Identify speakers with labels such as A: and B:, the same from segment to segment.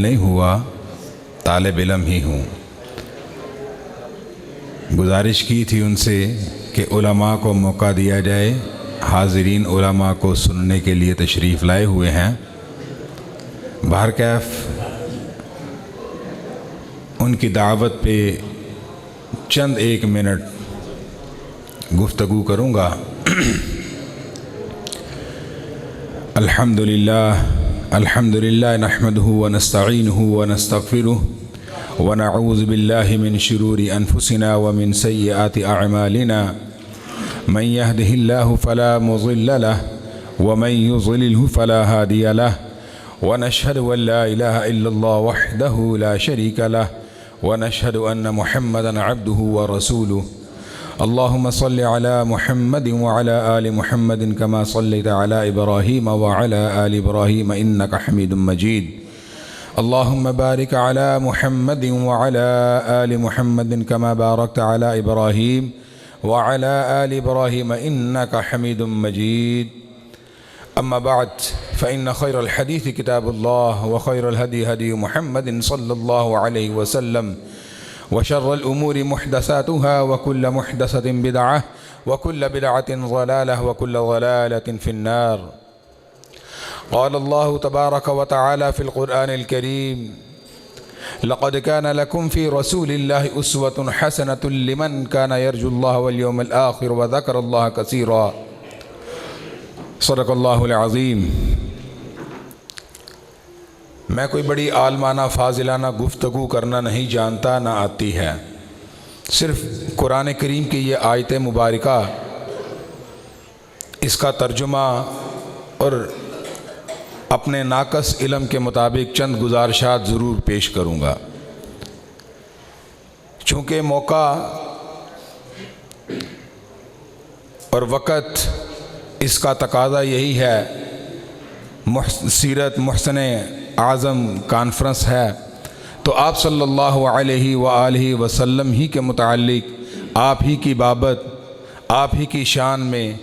A: नहीं हुआ, तालिब इल्म ही हूँ। गुजारिश की थी उनसे कि उलमा को मौका दिया जाए। हाज़रीन उलमा को सुनने के लिए तशरीफ़ लाए हुए हैं। बहरकैफ उनकी दावत पे चंद एक मिनट गुफ्तगू करूँगा। अल्हम्दुलिल्लाह नहमदुहु व नस्तईनुहु व नस्तगफिरुहु व नऊज़ु बिल्लाहि मिन शुरूरि अनफुसिना व मिन सय्यिआति अअमालिना मन यहदिहिल्लाहु फला मुज़िल्ल लहु व मन युज़लिलहु फला हादिय लहु व नशहदु अन ला इलाहा इल्लल्लाह वहदहु ला शरीका लहु व नशहदु अन्न मुहम्मदन अब्दुहु व रसूलुहु। अल्लाहुम्मा सल्लि अला मुहम्मदिन व अला आलि मुहम्मदिन कमा सल्लैता अला इब्राहीम व अला आलि इब्राहीम इन्नका हमीदुम मजीद। अल्लाहुम्मा बारिक अला मुहम्मदिन व अला आलि मुहम्मदिन कमा बारकता अला इब्राहीम व अला आलि इब्राहीम इन्नका हमीदुम मजीद। अम्मा बाद फ़इन्न खैरल हदीस किताबुल्लाह व खैरल हदी हदी मुहम्मदिन सल्लल्लाहु अलैहि वसल्लम व शर्रल उमूरि मुहदसातुहा व कुल्ल मुहदसतिन बिदअह व कुल्ल बिदअतिन ज़लालह व कुल्ल ज़लालतिन फिन्नार। क़ाल अल्लाहु तबारक व तआला फ़िल क़ुरआनिल करीम लक़द कान लकुम फ़ी रसूलिल्लाहि उस्वतुन हसनतुन लिमन कान यरजुल्लाह वल यौमल आखिर व ज़करल्लाह कसीरा। सदक़ल्लाहुल अज़ीम। मैं कोई बड़ी आलमाना फ़ाज़िलाना गुफ्तगू करना नहीं जानता, ना आती है। सिर्फ़ कुरान करीम की ये आयत मुबारका, इसका तर्जुमा और अपने नाकस इल्म के मुताबिक चंद गुज़ारिशात ज़रूर पेश करूँगा। चूँकि मौका और वक़्त इसका तकाज़ा यही है, सीरत मुहसन आज़म कॉन्फ्रेंस है, तो आप सल्लल्लाहु अलैहि व आलिहि वसल्लम ही के मुताल्लिक़, आप ही की बाबत, आप ही की शान में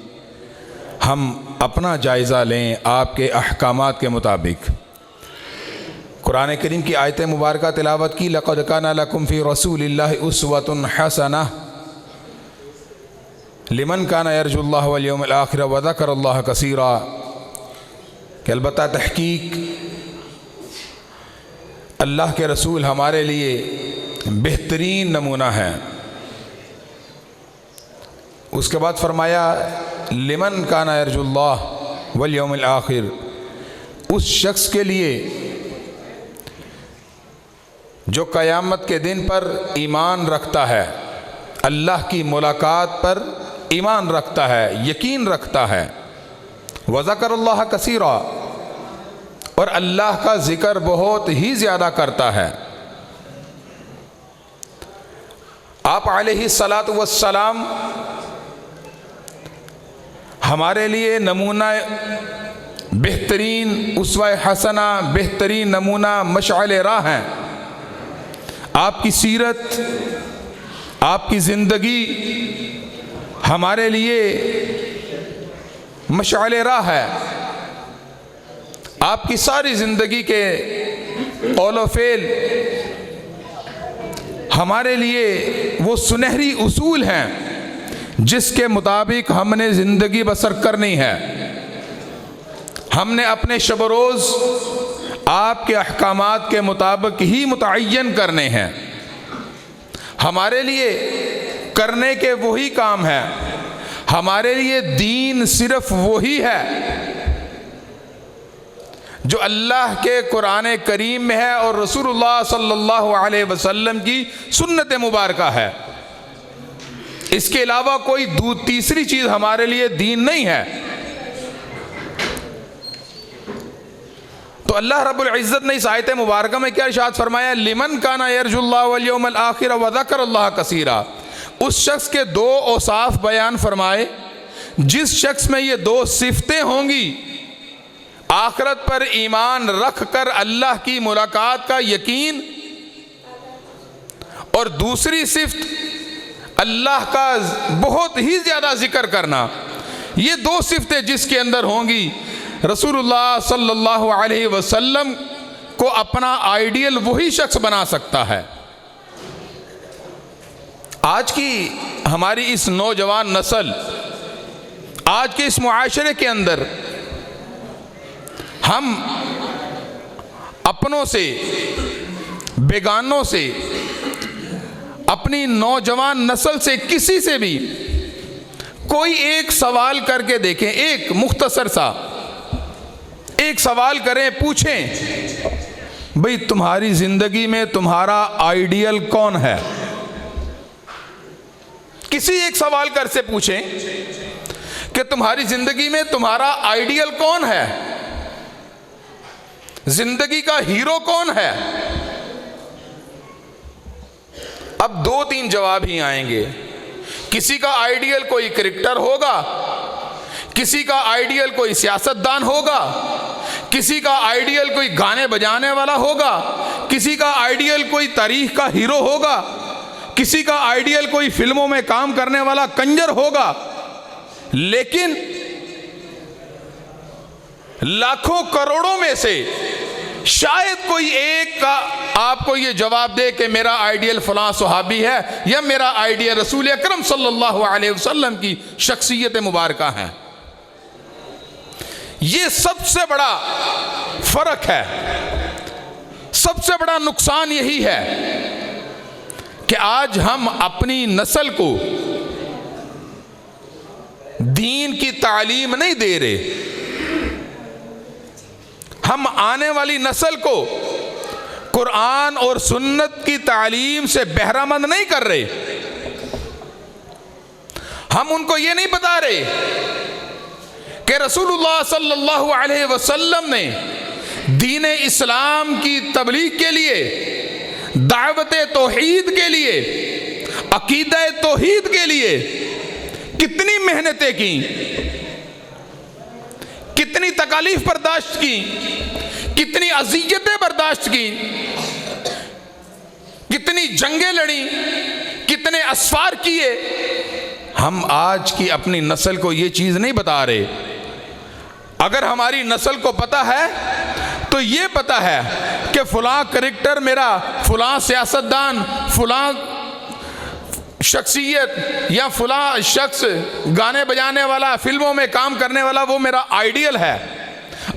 A: हम अपना जायज़ा लें आपके अहकामात के मुताबिक। कुरान करीम की आयत मुबारका तिलावत की। लक़द काना लकुम फ़ी रसूलिल्लाहि उस्वतुन हसनह लिमन काना यरजुल्लाह वल यौमल आखिर व ज़करल्लाह कसीरा। कि अलबत्ता तहकीक अल्लाह के रसूल हमारे लिए बेहतरीन नमूना है। उसके बाद फरमाया लिमन काना यरजुल्लाह वल यौमल आखिर, उस शख्स के लिए जो क़यामत के दिन पर ईमान रखता है, अल्लाह की मुलाकात पर ईमान रखता है, यकीन रखता है। व ज़करल्लाह कसीरा, और अल्लाह का ज़िक्र बहुत ही ज़्यादा करता है। आप अलैहिस्सलातु वस्सलाम हमारे लिए नमूना बेहतरीन, उस्वा हसना, बेहतरीन नमूना, मशअल राह हैं। आपकी सीरत, आपकी ज़िंदगी हमारे लिए मशअल राह है। आपकी सारी ज़िंदगी के कौल व फ़ेल हमारे लिए वो सुनहरी उसूल हैं जिसके मुताबिक हमने ज़िंदगी बसर करनी है। हमने अपने शब रोज़ आपके अहकामात के मुताबिक ही मुतअय्यन करने हैं। हमारे लिए करने के वही काम है, हमारे लिए दीन सिर्फ वही है जो अल्लाह के कुरान करीम में है और रसूलुल्लाह सल्लल्लाहु अलैहि वसल्लम की सुन्नत मुबारका है। इसके अलावा कोई तीसरी चीज़ हमारे लिए दीन नहीं है। तो अल्लाह रब्बुल इज़्ज़त ने इस आयत मुबारका में क्या इरशाद फरमाया, लिमन काना यरजुल्लाह वल यौमल आखिर व ज़करल्लाह कसीरा। उस शख्स के दो औसाफ बयान फरमाए, जिस शख्स में ये दो सिफतें होंगी, आखिरत पर ईमान रख कर अल्लाह की मुलाकात का यकीन, और दूसरी सिफ्त अल्लाह का बहुत ही ज़्यादा जिक्र करना। ये दो सिफतें जिसके अंदर होंगी, रसूलुल्लाह सल्लल्लाहु अलैहि वसल्लम को अपना आइडियल वही शख्स बना सकता है। आज की हमारी इस नौजवान नस्ल, आज के इस मुआशरे के अंदर हम अपनों से, बेगानों से, अपनी नौजवान नस्ल से, किसी से भी कोई एक सवाल करके देखें, एक मुख्तसर सा एक सवाल करें, पूछें भाई तुम्हारी जिंदगी में तुम्हारा आइडियल कौन है। किसी एक सवाल कर से पूछें कि तुम्हारी जिंदगी में तुम्हारा आइडियल कौन है, जिंदगी का हीरो कौन है। अब 2-3 जवाब ही आएंगे। किसी का आइडियल कोई क्रिकेटर होगा, किसी का आइडियल कोई सियासतदान होगा, किसी का आइडियल कोई गाने बजाने वाला होगा, किसी का आइडियल कोई तारीख का हीरो होगा, किसी का आइडियल कोई फिल्मों में काम करने वाला कंजर होगा। लेकिन लाखों करोड़ों में से शायद कोई एक का आपको ये जवाब दे कि मेरा आइडियल फलां सहाबी है या मेरा आइडियल रसूल अकरम सल्लल्लाहु अलैहि वसल्लम की शख्सियत मुबारका है। ये सबसे बड़ा फर्क है, सबसे बड़ा नुकसान यही है कि आज हम अपनी नस्ल को दीन की तालीम नहीं दे रहे, हम आने वाली नस्ल को कुरान और सुन्नत की तालीम से बहरामंद नहीं कर रहे। हम उनको ये नहीं बता रहे कि रसूलुल्लाह सल्लल्लाहु अलैहि वसल्लम ने दीन इस्लाम की तबलीग के लिए, दावत तौहीद के लिए, अकीदा तौहीद के लिए कितनी मेहनतें की, कितनी तकालीफ बर्दाश्त की, कितनी अज़ियतें बर्दाश्त की, कितनी जंगें लड़ी, कितने असफार किए। हम आज की अपनी नस्ल को ये चीज़ नहीं बता रहे। अगर हमारी नस्ल को पता है तो ये पता है कि फलां क्रिकेटर मेरा, फलां सियासतदान, फलां शख्सियत या फलां शख्स गाने बजाने वाला, फिल्मों में काम करने वाला, वो मेरा आइडियल है।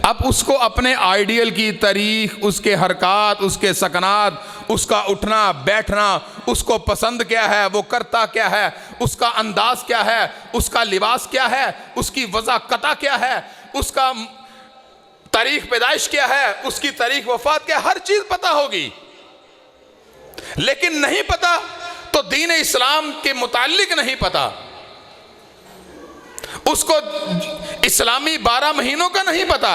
A: अब उसको अपने आइडियल की तारीख, उसके हरकत, उसके सकनात, उसका उठना बैठना, उसको पसंद क्या है, वो करता क्या है, उसका अंदाज क्या है, उसका लिबास क्या है, उसकी वज़ाक़ता क्या है, उसका तारीख पैदाइश क्या है, उसकी तारीख वफात क्या है, हर चीज़ पता होगी। लेकिन नहीं पता तो दीन इस्लाम के मुताल्लिक नहीं पता, उसको इस्लामी 12 महीनों का नहीं पता।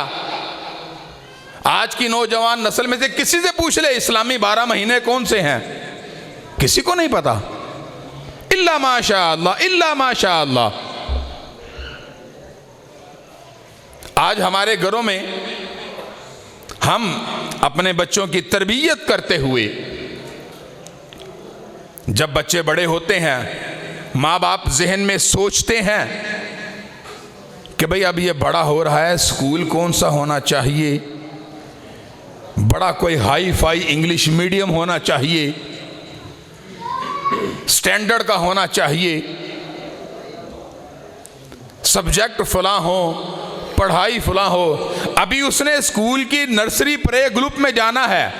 A: आज की नौजवान नस्ल में से किसी से पूछ ले इस्लामी 12 महीने कौन से हैं, किसी को नहीं पता। इल्ला माशा अल्लाह, इल्ला माशा अल्लाह। आज हमारे घरों में हम अपने बच्चों की तरबियत करते हुए, जब बच्चे बड़े होते हैं, माँ बाप जहन में सोचते हैं कि भाई अब ये बड़ा हो रहा है, स्कूल कौन सा होना चाहिए, बड़ा कोई हाई फाई इंग्लिश मीडियम होना चाहिए, स्टैंडर्ड का होना चाहिए, सब्जेक्ट फलां हो, पढ़ाई फलां हो। अभी उसने स्कूल की नर्सरी प्ले ग्रुप में जाना है।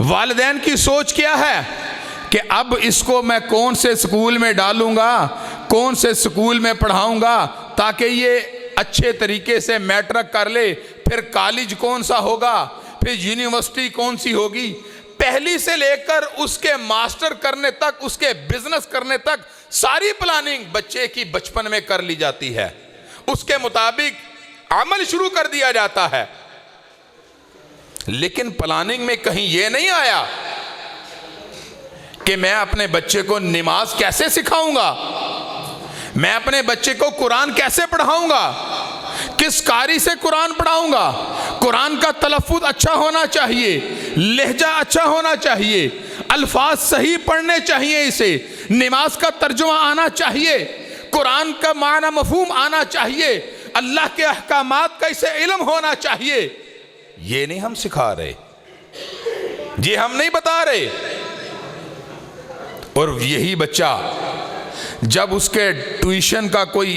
A: वालिदैन की सोच क्या है कि अब इसको मैं कौन से स्कूल में डालूंगा, कौन से स्कूल में पढ़ाऊंगा ताकि ये अच्छे तरीके से मैट्रिक कर ले, फिर कॉलेज कौन सा होगा, फिर यूनिवर्सिटी कौन सी होगी। पहली से लेकर उसके मास्टर करने तक, उसके बिजनेस करने तक सारी प्लानिंग बच्चे की बचपन में कर ली जाती है, उसके मुताबिक अमल शुरू कर दिया जाता है। लेकिन प्लानिंग में कहीं यह नहीं आया कि मैं अपने बच्चे को नमाज कैसे सिखाऊंगा, मैं अपने बच्चे को कुरान कैसे पढ़ाऊंगा, किस कारी से कुरान पढ़ाऊंगा। कुरान का तलफ़्फ़ुज़ अच्छा होना चाहिए, लहजा अच्छा होना चाहिए, अल्फाज सही पढ़ने चाहिए, इसे नमाज का तर्जुमा आना चाहिए, कुरान का माना मफहूम आना चाहिए, अल्लाह के अहकामात का इसे इल्म होना चाहिए। ये नहीं हम सिखा रहे। ये हम नहीं बता रहे। और यही बच्चा जब उसके ट्यूशन का कोई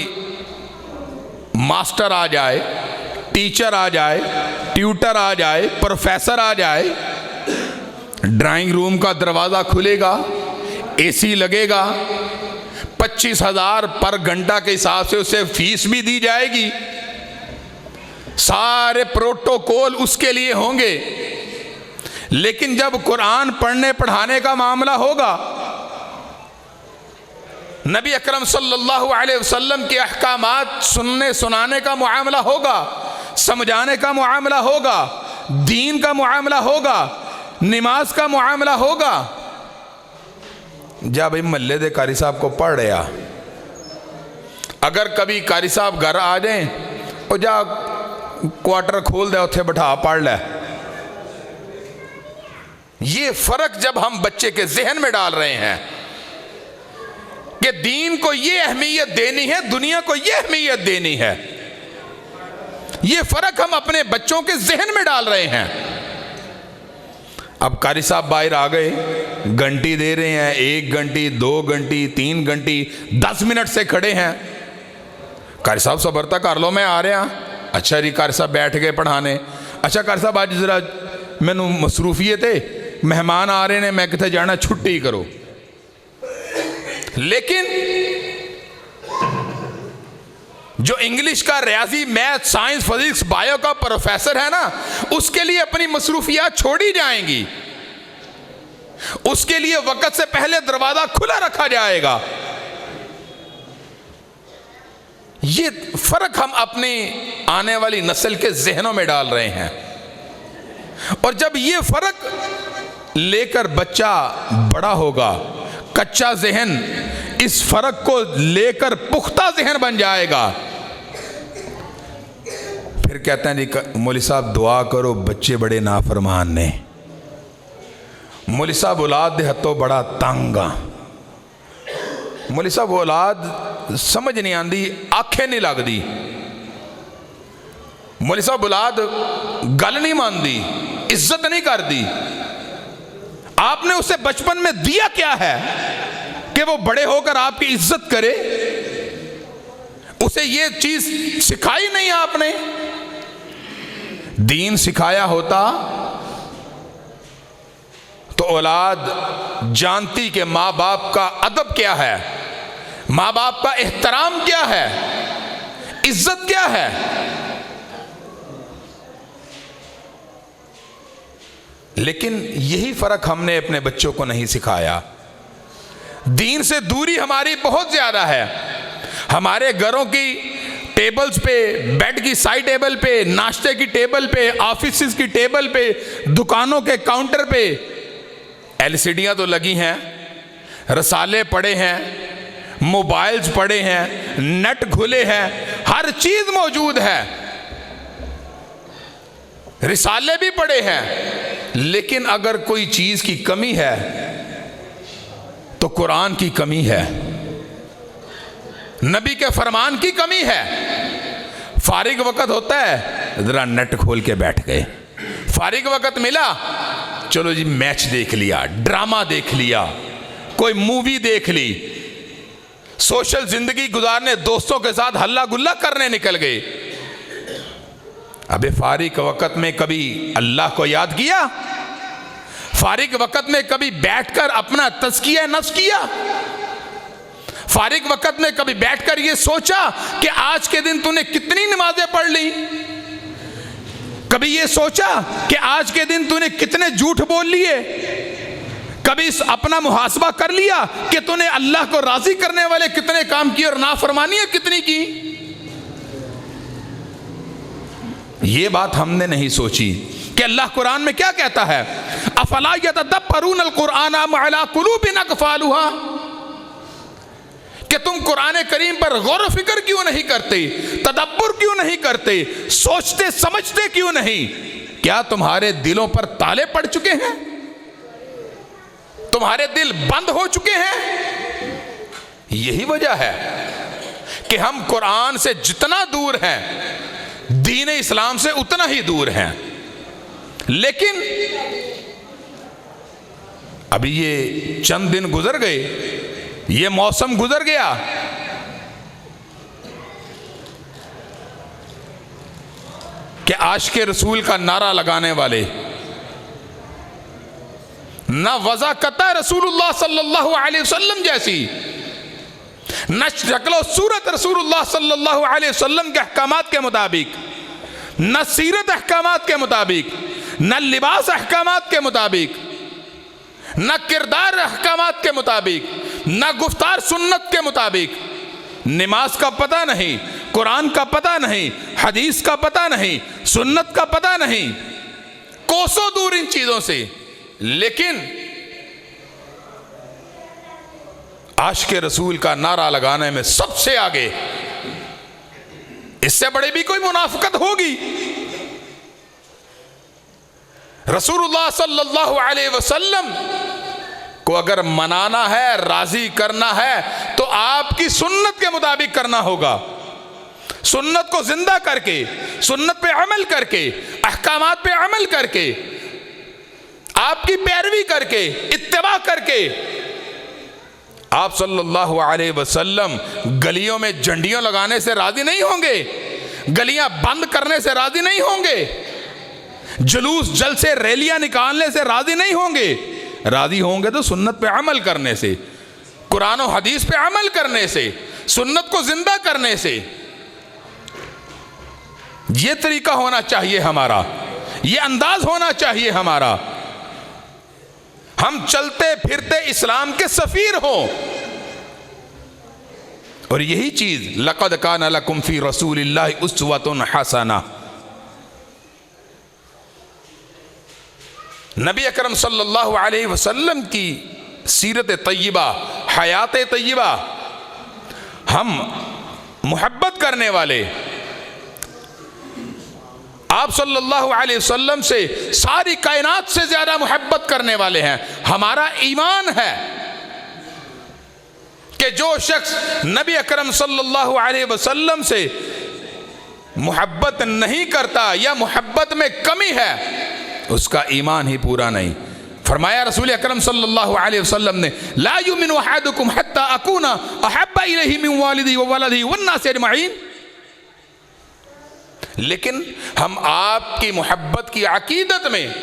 A: मास्टर आ जाए, टीचर आ जाए, ट्यूटर आ जाए, प्रोफेसर आ जाए, ड्राइंग रूम का दरवाज़ा खुलेगा, एसी लगेगा, 25,000 पर घंटा के हिसाब से उसे फीस भी दी जाएगी, सारे प्रोटोकॉल उसके लिए होंगे। लेकिन जब कुरान पढ़ने पढ़ाने का मामला होगा, नबी अकरम सल्लल्लाहु अलैहि वसल्लम के अहकामात सुनने सुनाने का मामला होगा, समझाने का मामला होगा, दीन का मामला होगा, नमाज का मामला होगा, जा भाई महल्ले दे कारी साहब को पढ़ रहा, अगर कभी कारी साहब घर आ जाए और जा क्वार्टर खोल दे उथे बैठा पढ़ ले। ये फर्क जब हम बच्चे के जहन में डाल रहे हैं कि दीन को ये अहमियत देनी है, दुनिया को ये अहमियत देनी है, ये फर्क हम अपने बच्चों के जहन में डाल रहे हैं। अब कारी साहब बाहर आ गए, घंटी दे रहे हैं, 1 घंटी 2 घंटी 3 घंटी 10 मिनट से खड़े हैं। कारी साहब सबरता कर लो, मैं आ रहा। अच्छा जी, कारी साहब बैठ गए पढ़ाने। अच्छा कारी साहब आज जरा मैनू मसरूफियत है, मेहमान आ रहे ने, मैं कितने जाना, छुट्टी करो। लेकिन जो इंग्लिश का, रियाजी, मैथ, साइंस, फिजिक्स, बायो का प्रोफेसर है ना, उसके लिए अपनी मसरूफियात छोड़ी जाएंगी, उसके लिए वक्त से पहले दरवाजा खुला रखा जाएगा। ये फर्क हम अपनी आने वाली नस्ल के जहनों में डाल रहे हैं। और जब ये फर्क लेकर बच्चा बड़ा होगा, कच्चा जहन इस फर्क को लेकर पुख्ता जहन बन जाएगा। फिर कहते हैं जी मौलवी साहब दुआ करो, बच्चे बड़े नाफरमान ने, मौलवी साहब औलाद दे हत्थों बड़ा तंग आ, मौलवी साहब औलाद समझ नहीं आती, आखे नहीं लगती, मौलवी साहब औलाद गल नहीं मानती, इज्जत नहीं करती। आपने उसे बचपन में दिया क्या है कि वो बड़े होकर आपकी इज्जत करे? उसे ये चीज सिखाई नहीं आपने। दीन सिखाया होता तो औलाद जानती कि माँ बाप का अदब क्या है, माँ बाप का एहतराम क्या है, इज्जत क्या है। लेकिन यही फर्क हमने अपने बच्चों को नहीं सिखाया। दीन से दूरी हमारी बहुत ज्यादा है। हमारे घरों की टेबल्स पे, बेड की साइड टेबल पे, नाश्ते की टेबल पे, ऑफिस की टेबल पे, दुकानों के काउंटर पे एलसीडियां तो लगी हैं, रसाले पड़े हैं, मोबाइल्स पड़े हैं, नेट खुले हैं, हर चीज मौजूद है, रिसाले भी पड़े हैं। लेकिन अगर कोई चीज की कमी है तो कुरान की कमी है, नबी के फरमान की कमी है। फारिग वक्त होता है, जरा नेट खोल के बैठ गए, फारिग वक्त मिला, चलो जी मैच देख लिया, ड्रामा देख लिया, कोई मूवी देख ली, सोशल जिंदगी गुजारने दोस्तों के साथ हल्ला गुल्ला करने निकल गए। अबे फारिग वक्त में कभी अल्लाह को याद किया? फारिग वक्त में कभी बैठकर अपना तज़किया नफ्स किया? फारिग वक्त में कभी बैठकर ये सोचा कि आज के दिन तूने कितनी नमाजें पढ़ ली? कभी ये सोचा कि आज के दिन तूने कितने झूठ बोल लिए? कभी अपना मुहासबा कर लिया कि तूने अल्लाह को राजी करने वाले कितने काम किए और नाफरमानियां कितनी की? ये बात हमने नहीं सोची कि अल्लाह कुरान में क्या कहता है, अफला यतदब्बरून अल-कुरान अम अला कुलूबिन अक़फ़ालुहा, कि तुम कुरान करीम पर गौर व फिक्र क्यों नहीं करते, तदब्बुर क्यों नहीं करते, सोचते समझते क्यों नहीं? क्या तुम्हारे दिलों पर ताले पड़ चुके हैं? तुम्हारे दिल बंद हो चुके हैं? यही वजह है कि हम कुरान से जितना दूर हैं, दीन इस्लाम से उतना ही दूर हैं। लेकिन अभी ये चंद दिन गुजर गए, ये मौसम गुजर गया, कि आशिक़े रसूल का नारा लगाने वाले ना वज़ाक़त रसूलुल्लाह सल्लल्लाहु अलैहि वसल्लम जैसी, न शक्ल सूरत रसूलुल्लाह सल्लल्लाहु अलैहि वसल्लम के अहकामात के मुताबिक, न सीरत अहकामात के मुताबिक, न लिबास अहकामात के मुताबिक, न किरदार अहकामात के मुताबिक, न गुफ्तार सुन्नत के मुताबिक, नमाज का पता नहीं, कुरान का पता नहीं, हदीस का पता नहीं, सुन्नत का पता नहीं, कोसों दूर इन चीज़ों से। लेकिन आशिक़े रसूल का नारा लगाने में सबसे आगे, इससे बड़ी भी कोई मुनाफिकत होगी? रसूलुल्लाह सल्लल्लाहु अलैहि वसल्लम को अगर मनाना है, राजी करना है, तो आपकी सुन्नत के मुताबिक करना होगा। सुन्नत को जिंदा करके, सुन्नत पे अमल करके, अहकामात पे अमल करके, आपकी पैरवी करके, इत्तिबा करके। आप सल्लल्लाहु अलैहि वसल्लम गलियों में झंडियां लगाने से राजी नहीं होंगे, गलियां बंद करने से राजी नहीं होंगे, जुलूस जलसे रैलियां निकालने से राजी नहीं होंगे। राजी होंगे तो सुन्नत पे अमल करने से, कुरान और हदीस पे अमल करने से, सुन्नत को जिंदा करने से। ये तरीका होना चाहिए हमारा, ये अंदाज होना चाहिए हमारा। हम चलते फिरते इस्लाम के सफीर हों। और यही चीज लक़द कान लकुम फी रसूलिल्लाहि उस्वतुन हसना, नबी अकरम सल्लल्लाहु अलैहि वसल्लम की सीरत तय्यबा, हयात तय्यबा, हम मोहब्बत करने वाले, आप सल्लल्लाहु अलैहि वसल्लम से सारी कायनात से ज्यादा मोहब्बत करने वाले हैं। हमारा ईमान है कि जो शख्स नबी अकरम सल्लल्लाहु अलैहि वसल्लम से मोहब्बत नहीं करता या मोहब्बत में कमी है, उसका ईमान ही पूरा नहीं। फरमाया रसूल अकरम सल्लल्लाहु अलैहि वसल्लम ने, ला युमिनु अहदुकुम हत्ता अकूना अहब्बा इलैहि मिन वालिदी व वलदी वन्नास अजमईन। लेकिन हम आपकी मोहब्बत की अकीदत में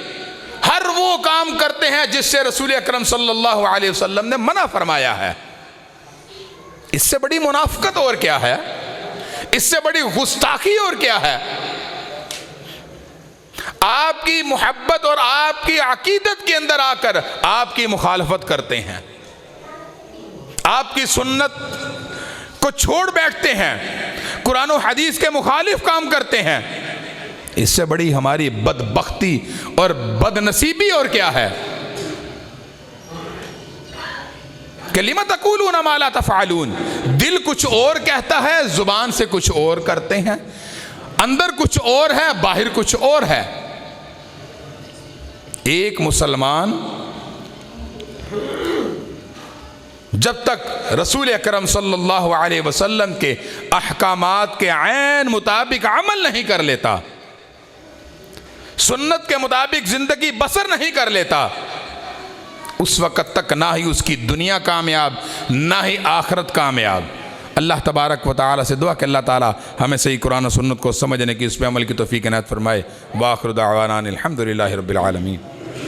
A: हर वो काम करते हैं जिससे रसूल अकरम सल्लल्लाहु अलैहि वसल्लम ने मना फरमाया है। इससे बड़ी मुनाफिकत और क्या है? इससे बड़ी गुस्ताखी और क्या है? आपकी मोहब्बत और आपकी अकीदत के अंदर आकर आपकी मुखालफत करते हैं, आपकी सुन्नत को छोड़ बैठते हैं, कुरान और हदीस के मुखालिफ काम करते हैं। इससे बड़ी हमारी बदबख्ती और बदनसीबी और क्या है? लिमा तक़ूलूना मा ला तफ़अलून। दिल कुछ और कहता है, जुबान से कुछ और करते हैं, अंदर कुछ और है, बाहर कुछ और है। एक मुसलमान जब तक रसूल अकरम सल्लल्लाहु अलैहि वसल्लम के अहकामात के ऐन मुताबिक अमल नहीं कर लेता, सुन्नत के मुताबिक जिंदगी बसर नहीं कर लेता, उस वक़्त तक ना ही उसकी दुनिया कामयाब, ना ही आखिरत कामयाब। अल्लाह तबारक व तआला से दुआ कि अल्लाह ताला हमें सही कुरान और सुन्नत को समझने की, उस पर अमल की तौफीक इनायत फरमाए। व आखिरु दावाना अनिल हम्दुलिल्लाहि रब्बिल आलमीन।